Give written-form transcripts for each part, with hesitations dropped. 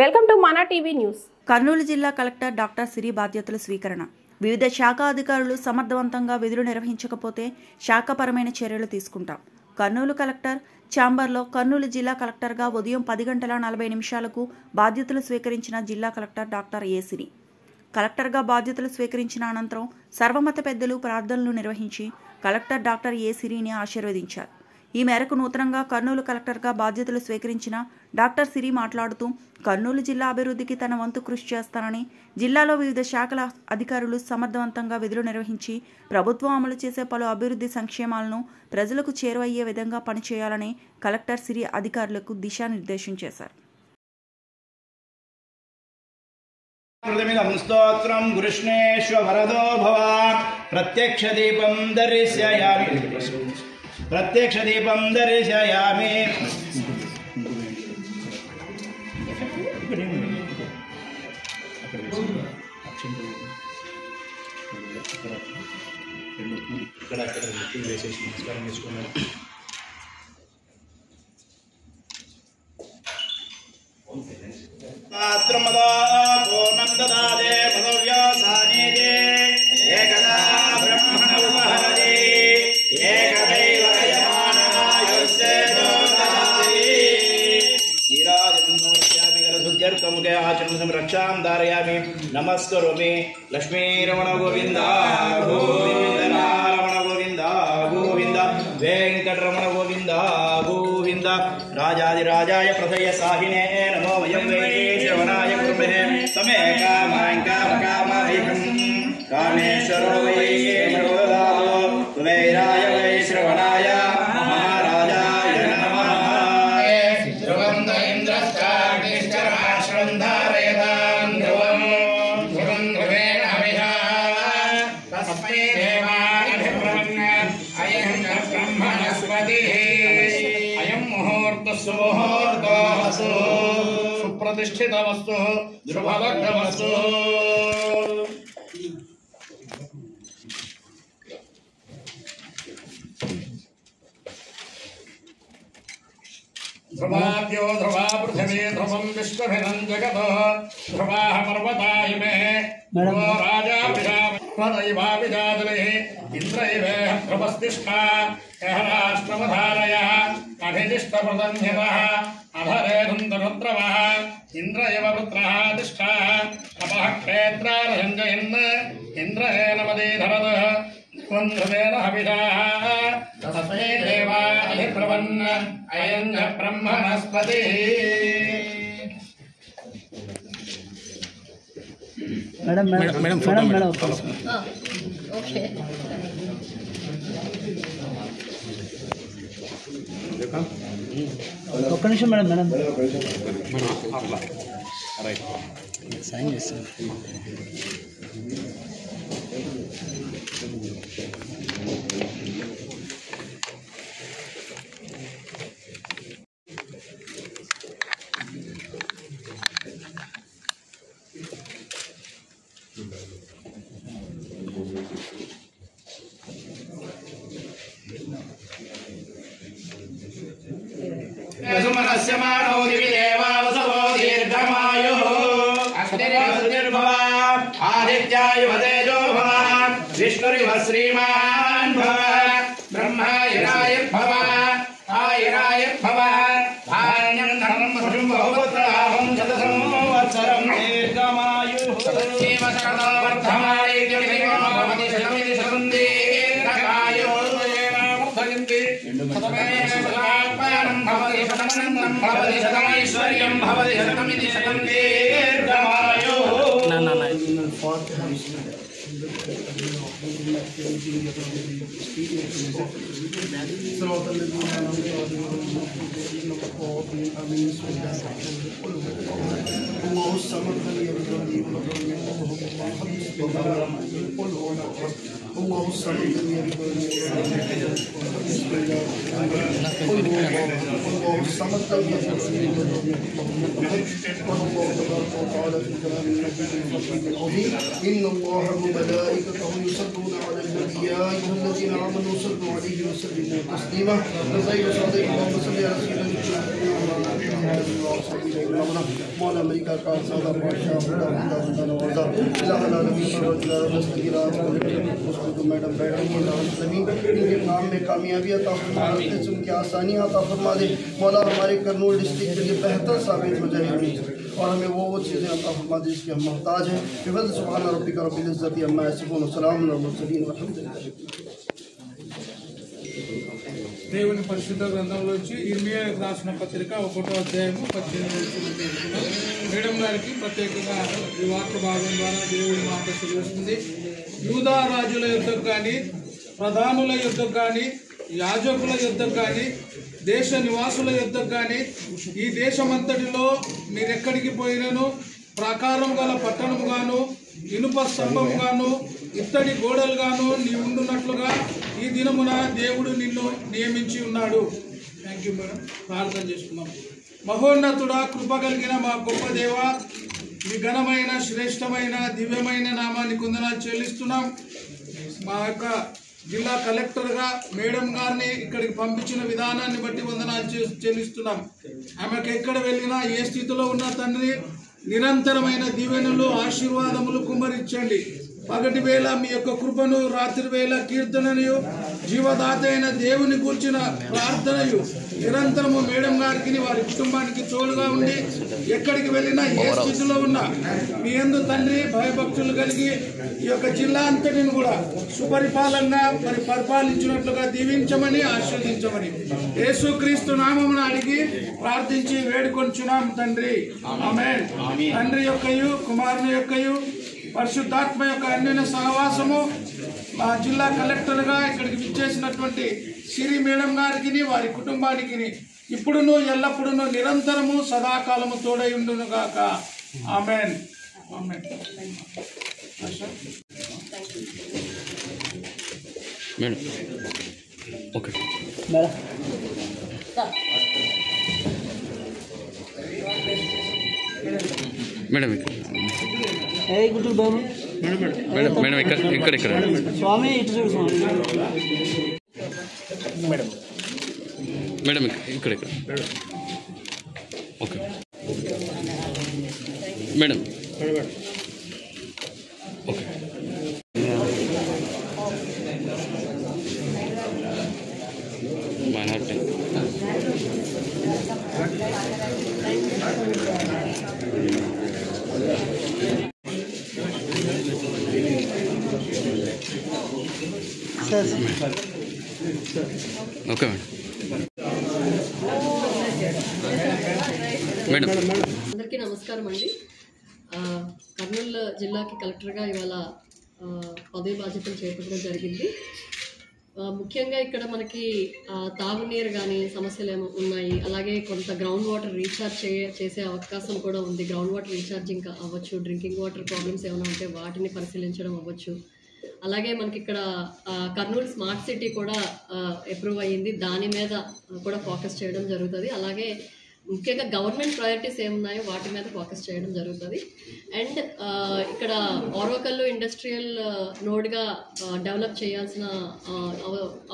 Welcome to మన TV news. Kurnool జిల్లా collector doctor సిరి బాధ్యతల స్వీకరణ. వివిధ శాఖ అధికారులు సమర్థవంతంగా విధులు నిర్వహించకపోతే శాఖపరమైన చర్యలు తీసుకుంటాం. కర్నూలు కలెక్టర్ ఛాంబర్లో కర్నూలు జిల్లా కలెక్టర్గా ఉదయం 10:40 బాధ్యతలు స్వీకరించిన జిల్లా కలెక్టర్ డాక్టర్ ఏ సిరి. కలెక్టర్గా బాధ్యతలు స్వీకరించిన అనంతరం సర్వమత పెద్దలు ప్రార్థనలు నిర్వహించి కలెక్టర్ డాక్టర్ ఏ సిరిని ఆశీర్వదించారు. ఈ మేరకు నూతనంగా కర్నూలు కలెక్టర్గా బాధ్యతలు స్వీకరించిన డాక్టర్ సిరి మాట్లాడుతూ కర్నూలు జిల్లా అభివృద్ధికి తన వంతు కృషి చేస్తానని, జిల్లాలో వివిధ శాఖల అధికారులు సమర్థవంతంగా విధులు నిర్వహించి ప్రభుత్వం అమలు చేసే పలు అభివృద్ధి సంక్షేమాలను ప్రజలకు చేరువయ్యే విధంగా పనిచేయాలని కలెక్టర్ సిరి అధికారులకు దిశానిర్దేశం చేశారు. प्रत्यक्ष दीपं दर्शयामि पात्रमदा पूर्णं ददाते पदव्यासानेते एकदा ब्रह्मण उपहरते एकदैव यमानायुस्ते दोदाति नीराजन्नोस्यामि गलसुध्यर्थमुखे आचरणं रक्षां धारयामि नमस्करोमि लक्ष्मीरमण गोविन्द गोविन्द रमण गोविन्द गोविन्द वेंकटरमण गोविन्द गोविन्द राजाधिराजाय प्रथय साहिने नमो वयं वै श्रवणाय कुर्महे समे कामां कामकामहिकं कामेश्वरो वै मरोदालो कुबेराय वै श्रवणाय महाराजाय नमः ध्रुवं इन्द्रश्चाग्निश्चराश्रं धारयतां ध्रुवं ध्रुवं ध्रुवेण हविषा तस्मै देवाय भिब्रवन् अयं ब्रह्मणस्पतिः अयं मुहूर्तस्सु मुहूर्तोऽस्तु सुप्रतिष्ठितमस्तु ध्रुवलग्नमस्तु ध्रुवाद्यो ध्रुवा पृथिवी ध्रुवं विश्वभिनं जगतो ध्रुवाः पर्वता इमे ध्रुवो राजा विजातलिः इन्द्र इवेह ध्रुवस्तिष्ठा यः राष्ट्रमधारयः अभिदिष्टप्रदन्यतः अधरेधुन्दरुद्रवः इन्द्र इव वृत्रः तिष्ठः तपः क्षेत्रारञ्जयन् इन्द्र एनमदीधरतः ध्रुवेन हविषाः तस्मै देवाधिब्रवन् अयं ब्रह्मणस्पतिः मैडम ఓకే ఒక్క నిమిషం మేడం సైన్ చేస్తాను. सुमनस्य मानौ दिवि देवावसवो दीर्घमायुः अग्निर्भव आदित्यायुव तेजो भव विष्णुरिव श्रीमान् भव ब्रह्मायुरायुर्भव आयुरायुर्भव धान्यं धनं पशुं बहुपुत्रलाभं शतसंवत्सरं दीर्घमायुः तदेव सकलो वर्धमानेत्यभिभवति शतमिति शतं दीर्घायुः वर्धयन्ति शतमेव भवति शतमनन्दं भवति शतमैश्वर्यं भवति शतमिति शतं दीर्घमायुः الله الصمد لم يلد ولم يولد بسم الله الله الصمد لم يلد ولم يولد والله تبارك وتعالى في كلام المجيد الحكيم العظيم إن الله وملائكته يصلون على النبي يا أيها الذين آمنوا صلوا عليه وسلموا تسليما نزيل صديق اللهم صل على سيدنا مولا أمریکہ کا سادہ بادشاہ خدا نوازا الہنا نبی میڈم بیٹھ رہی ہیں ان کے کام میں کامیابی عطا فرما ان کی آسانیاں عطا فرما دے مولا ہمارے کرنول ڈسٹرکٹ کے لیے بہتر ثابت ہو جائے اور ہمیں وہ چیزیں عطا فرما دے جس کے ہم محتاج ہیں بفضل سبحان ربک رب العزت عما یصفون وسلام علی المرسلین والحمد للہ దేవుని పరిశుద్ధ గ్రంథంలోంచి ఇర్మియా రాసిన పత్రిక 1వ అధ్యాయము 18 మేడం గారికి ప్రత్యేకంగా ఈ వార్త భాగం ద్వారా దేవుడి మాట తెలియజేస్తుంది. యూదా రాజుల యుద్ధం కానీ, ప్రధానుల యుద్ధం కానీ, యాజకుల యుద్ధం కానీ, దేశ నివాసుల యుద్ధం కానీ, ఈ దేశమంతటిలో మీరెక్కడికి పోయినను ప్రాకారం గల పట్టణముగాను, ఇనుప స్తంభముగాను, ఇత్తడి గోడలుగాను నీవు ఉండున్నట్లుగా ఈ దినమున దేవుడు నిన్ను నియమించి ఉన్నాడు. Thank you madam. ప్రార్థన చేసుకున్నాం. మహోన్నతుడా, కృప కలిగిన మా గొప్ప దేవ, మీ ఘనమైన శ్రేష్టమైన దివ్యమైన నామానికి వందనాలు చెల్లిస్తున్నాం. మా యొక్క జిల్లా కలెక్టర్గా మేడం గారిని ఇక్కడికి పంపించిన విధానాన్ని బట్టి వందనాలు చెల్లిస్తున్నాం. ఆమెకు ఎక్కడ వెళ్ళినా ఏ స్థితిలో ఉన్న తండ్రి నిరంతరమైన దీవెనలు ఆశీర్వాదములు కుమ్మరించండి. పగటి వేళ మీ యొక్క కృపను, రాత్రి వేళ కీర్తనయు, జీవదాత అయిన దేవుని కూర్చిన ప్రార్థనయు నిరంతరము మేడం గారికి వారి కుటుంబానికి తోడుగా ఉండి ఎక్కడికి వెళ్ళినా ఏ స్థితిలో ఉన్నా మీ యందు తండ్రి భయభక్తులు కలిగి ఈ యొక్క జిల్లా అంతటిని కూడా సుపరిపాలనగా పరిపాలించినట్లుగా దీవించమని ఆశీర్వదించమని యేసుక్రీస్తు నామమున అడిగి ప్రార్థించి వేడుకొంచున్నాం తండ్రి. ఆమేన్. తండ్రి యొక్కయు కుమారుని యొక్కయు పరిశుద్ధాత్మ యొక్క అన్యోన్య సహవాసము మా జిల్లా కలెక్టర్గా ఇక్కడికి విచ్చేసినటువంటి సిరి మేడం గారికి వారి కుటుంబానికి ఇప్పుడును ఎల్లప్పుడూ నిరంతరము సదాకాలము తోడై ఉండును గాక. ఆమేన్. ఆమేన్. మేడం ఓకే మేడం మేడం ఏ గుంటూరు బాబు మేడం మేడం ఇక్కడ ఇక్కడ స్వామి ఇటు చూడు స్వామి మేడం మేడం ఇక్కడ ఇక్కడ okay madam okay minority okay madam madam అందరికీ నమస్కారం అండి. కర్నూలు జిల్లాకి కలెక్టర్గా ఇవాళ పదవి బాధ్యతలు చేపట్టడం జరిగింది. ముఖ్యంగా ఇక్కడ మనకి తాగునీరు కానీ సమస్యలు ఏమో ఉన్నాయి. అలాగే కొంత గ్రౌండ్ వాటర్ రీఛార్జ్ చేసే అవకాశం కూడా ఉంది. గ్రౌండ్ వాటర్ రీఛార్జింగ్ అవ్వచ్చు, డ్రింకింగ్ వాటర్ ప్రాబ్లమ్స్ ఏమైనా ఉంటే వాటిని పరిశీలించడం అవ్వచ్చు. అలాగే మనకి ఇక్కడ కర్నూలు స్మార్ట్ సిటీ కూడా అప్రూవ్ అయ్యింది. దాని మీద కూడా ఫోకస్ చేయడం జరుగుతుంది. అలాగే ముఖ్యంగా గవర్నమెంట్ ప్రయారిటీస్ ఏమున్నాయో వాటి మీద ఫోకస్ చేయడం జరుగుతుంది. అండ్ ఇక్కడ ఓర్వకల్లు ఇండస్ట్రియల్ నోడ్గా డెవలప్ చేయాల్సిన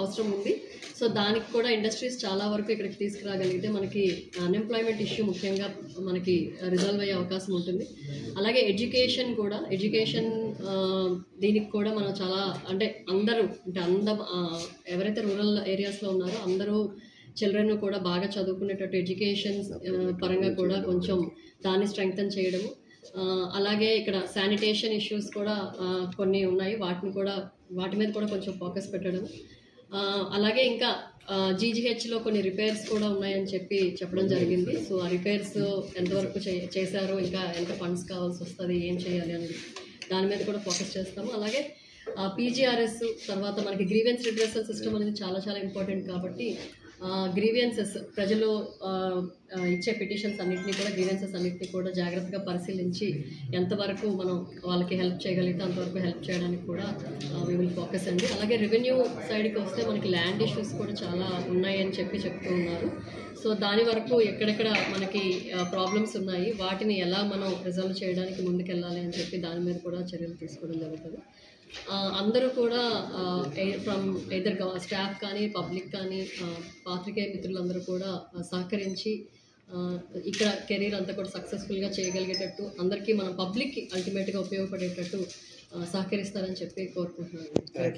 అవసరం ఉంది. సో దానికి కూడా ఇండస్ట్రీస్ చాలా వరకు ఇక్కడికి తీసుకురాగలిగితే మనకి అన్ఎంప్లాయ్మెంట్ ఇష్యూ ముఖ్యంగా మనకి రిజాల్వ్ అయ్యే అవకాశం ఉంటుంది. అలాగే ఎడ్యుకేషన్ దీనికి కూడా మనం చాలా అంటే ఎవరైతే రూరల్ ఏరియాస్లో ఉన్నారో అందరూ చిల్డ్రన్ కూడా బాగా చదువుకునేటట్టు ఎడ్యుకేషన్ పరంగా కూడా కొంచెం దాన్ని స్ట్రెంగ్తన్ చేయడము. అలాగే ఇక్కడ శానిటేషన్ ఇష్యూస్ కూడా కొన్ని ఉన్నాయి, వాటి మీద కూడా కొంచెం ఫోకస్ పెట్టడం. అలాగే ఇంకా జీజీహెచ్లో కొన్ని రిపేర్స్ కూడా ఉన్నాయని చెప్పడం జరిగింది. సో ఆ రిపేర్స్ ఎంతవరకు చేశారో, ఇంకా ఎంత ఫండ్స్ కావాల్సి వస్తుంది, ఏం చేయాలి అనేది దాని మీద కూడా ఫోకస్ చేస్తాము. అలాగే పీజీఆర్ఎస్ తర్వాత మనకి గ్రీవెన్స్ రిడ్రెసల్ సిస్టమ్ అనేది చాలా చాలా ఇంపార్టెంట్. కాబట్టి గ్రీవియన్సెస్ ప్రజలు ఇచ్చే పిటిషన్స్ అన్నింటినీ కూడా గ్రీవెన్సెస్ అన్నింటినీ కూడా జాగ్రత్తగా పరిశీలించి ఎంతవరకు మనం వాళ్ళకి హెల్ప్ చేయగలిగితే అంతవరకు హెల్ప్ చేయడానికి కూడా వీ విల్ ఫోకస్ అండి. అలాగే రెవెన్యూ సైడ్కి వస్తే మనకి ల్యాండ్ ఇష్యూస్ కూడా చాలా ఉన్నాయని చెప్తూ ఉన్నారు. సో దాని వరకు ఎక్కడెక్కడ మనకి ప్రాబ్లమ్స్ ఉన్నాయి, వాటిని ఎలా మనం రిజాల్వ్ చేయడానికి ముందుకెళ్ళాలి అని చెప్పి దాని మీద కూడా చర్యలు తీసుకోవడం జరుగుతుంది. అందరూ కూడా ఫ్రమ్ ఎయిదర్ స్టాఫ్ కానీ పబ్లిక్ కానీ పాత్రికేయ మిత్రులందరూ కూడా సహకరించి ఇక్కడ కెరీర్ అంతా కూడా సక్సెస్ఫుల్గా చేయగలిగేటట్టు అందరికీ మన పబ్లిక్కి అల్టిమేట్గా ఉపయోగపడేటట్టు సహకరిస్తారని చెప్పి కోరుకుంటున్నాను.